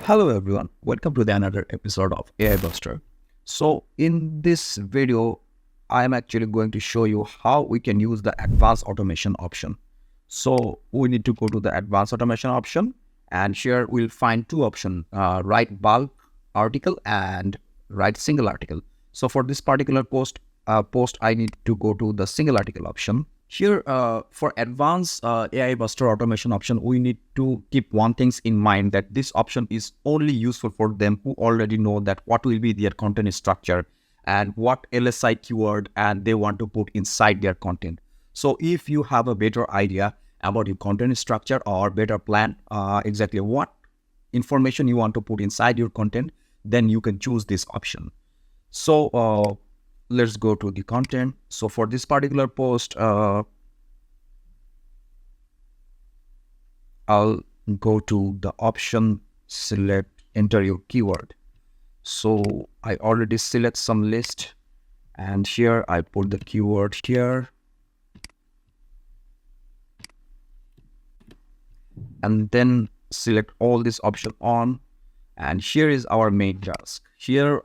Hello everyone, welcome to the another episode of aibuster. So in this video, I am actually going to show you how we can use the advanced automation option. So we need to go to the advanced automation option, and here we'll find two options, write bulk article and write single article. So for this particular post, I need to go to the single article option. Here, for advanced AI Buster automation option, we need to keep one things in mind, that this option is only useful for them who already know that what will be their content structure and what LSI keyword and they want to put inside their content. So if you have a better idea about your content structure or better plan, exactly what information you want to put inside your content, then you can choose this option. So let's go to the content. So for this particular post, I'll go to the option, select, enter your keyword. So I already select some list, and here I put the keyword here. And then select all this option on. And here is our main task. Here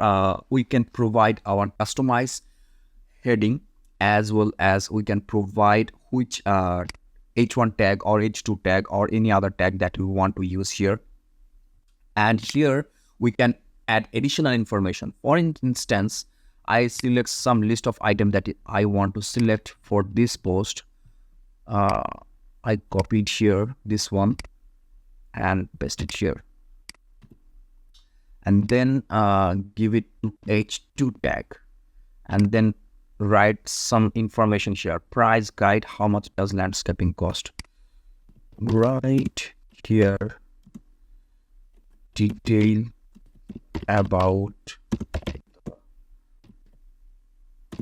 we can provide our customized heading, as well as we can provide which H1 tag or H2 tag or any other tag that we want to use here. And here we can add additional information. For instance, I select some list of items that I want to select for this post. I copied here this one and pasted here. And then give it to H2 tag, and then write some information here. Price guide, how much does landscaping cost? Right here, detail about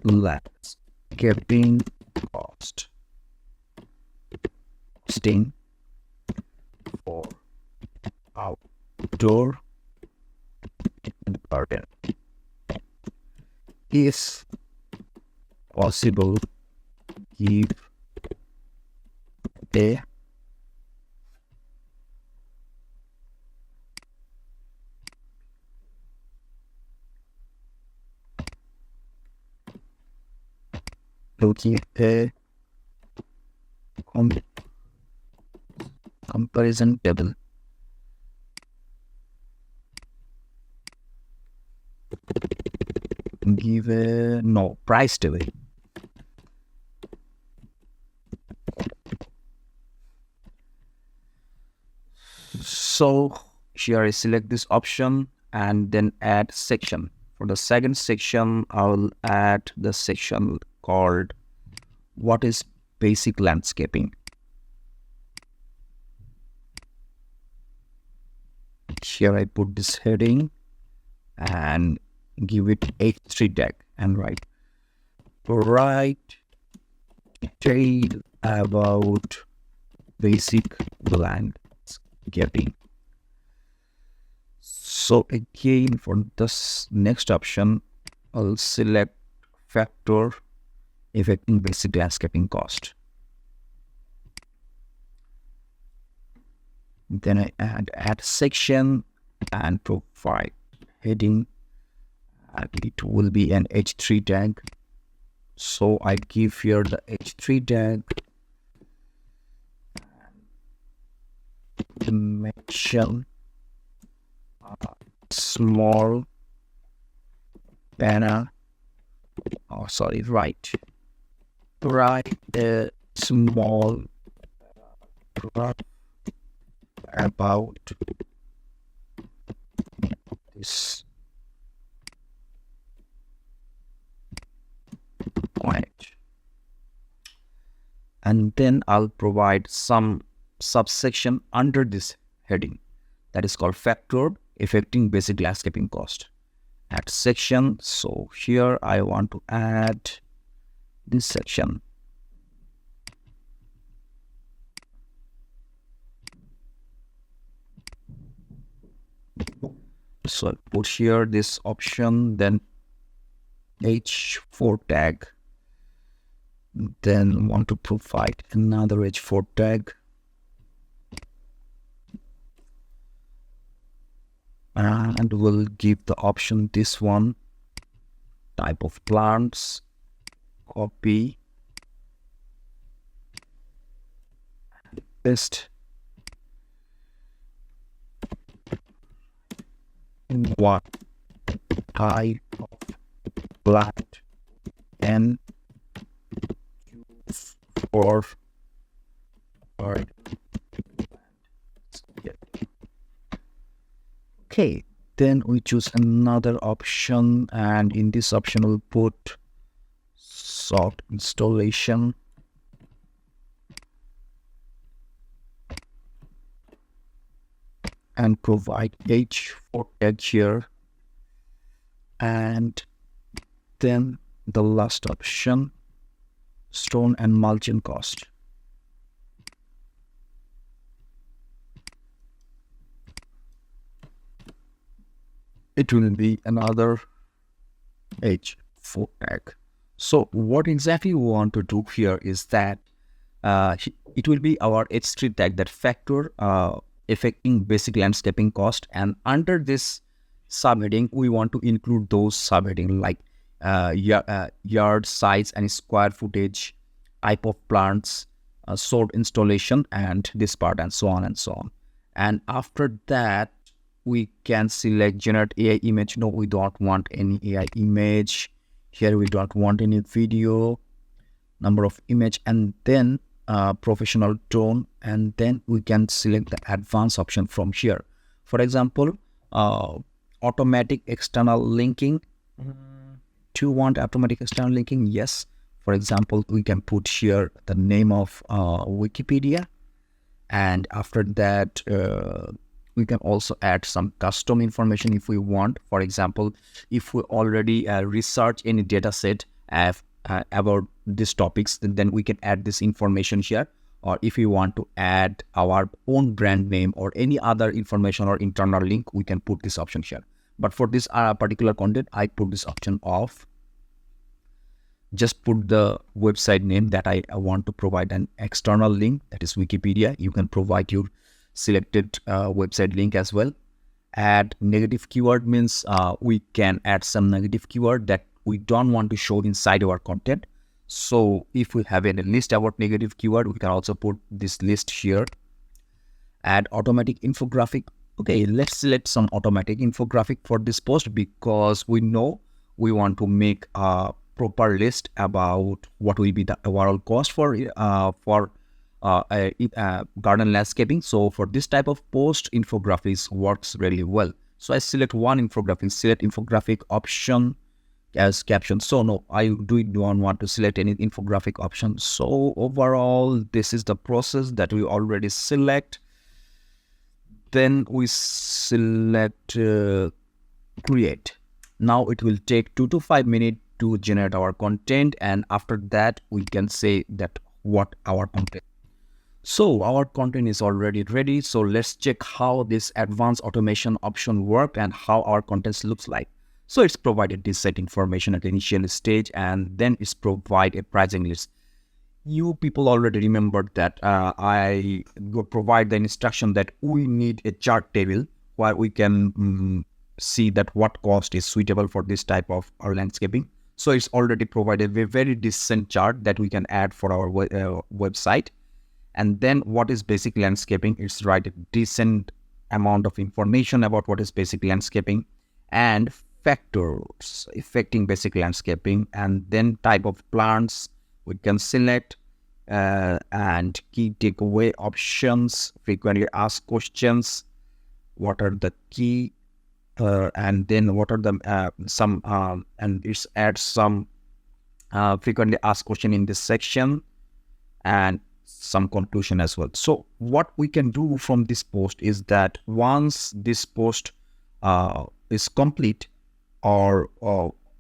landscaping cost. Sting for outdoor garden. If possible, give a comparison table. Give a price table. So here I select this option and then add section. For the second section, I will add the section called what is basic landscaping. Here I put this heading and give it H3 tag and write detail about basic landscaping. So again, for this next option, I'll select factor affecting basic landscaping cost. Then I add section and provide heading, and it will be an H3 tag. So I give here the H3 tag, dimension small banner. Write a small about this point, and then I'll provide some subsection under this heading that is called factor affecting basic landscaping cost. Add section. So here I want to add this section. So I put here this option, then H4 tag, then want to provide another H4 tag. and we'll give the option this one, type of plants, copy, paste, what type of plant and for okay, then we choose another option, and in this option we'll put soft installation, and provide H4 tag here, and then the last option, stone and mulching cost. It will be another H4 tag. So what exactly we want to do here is that it will be our H3 tag, that factor affecting basic landscaping cost, and under this subheading we want to include those subheading like yard size and square footage, type of plants, sort installation, and this part, and so on and so on. And after that we can select generate AI image. No, we don't want any AI image here. We don't want any video, number of image, and then professional tone, and then we can select the advanced option from here. For example, automatic external linking. Do you want automatic external linking? Yes. For example, we can put here the name of Wikipedia, and after that we can also add some custom information if we want. For example, if we already research any data set about these topics, then we can add this information here. Or if we want to add our own brand name or any other information or internal link, we can put this option here. But for this particular content, I put this option off. Just put the website name that I want to provide an external link, that is Wikipedia. You can provide your selected website link as well. Add negative keyword means we can add some negative keyword that we don't want to show inside our content. So if we have a list about negative keyword, we can also put this list here. Add automatic infographic. Okay, let's select some automatic infographic for this post, because we know we want to make a proper list about what will be the overall cost for garden landscaping. So for this type of post, infographics works really well. So I select one infographic, select infographic option as caption. So no, I don't want to select any infographic option. So overall, this is the process that we already select. Then we select create. Now it will take 2 to 5 minutes to generate our content, and after that we can say that what our content. So our content is already ready. So let's check how this advanced automation option worked and how our content looks like. So it's provided this set information at the initial stage, and then it's provide a pricing list. You people already remembered that I provide the instruction that we need a chart table where we can see that what cost is suitable for this type of our landscaping. So it's already provided a very decent chart that we can add for our website. And then what is basic landscaping? It's right a decent amount of information about what is basic landscaping and factors affecting basic landscaping, and then type of plants we can select, and key takeaway options, frequently asked questions, what are the key, and then what are the and it's add some frequently asked question in this section, and some conclusion as well. So what we can do from this post is that once this post is complete, or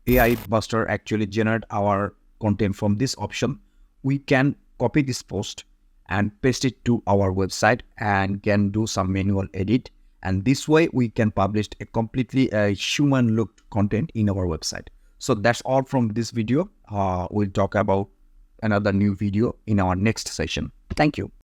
AI Buster actually generate our content from this option, we can copy this post and paste it to our website and can do some manual edit. And this way we can publish a completely human looked content in our website. So that's all from this video. We'll talk about another new video in our next session. Thank you.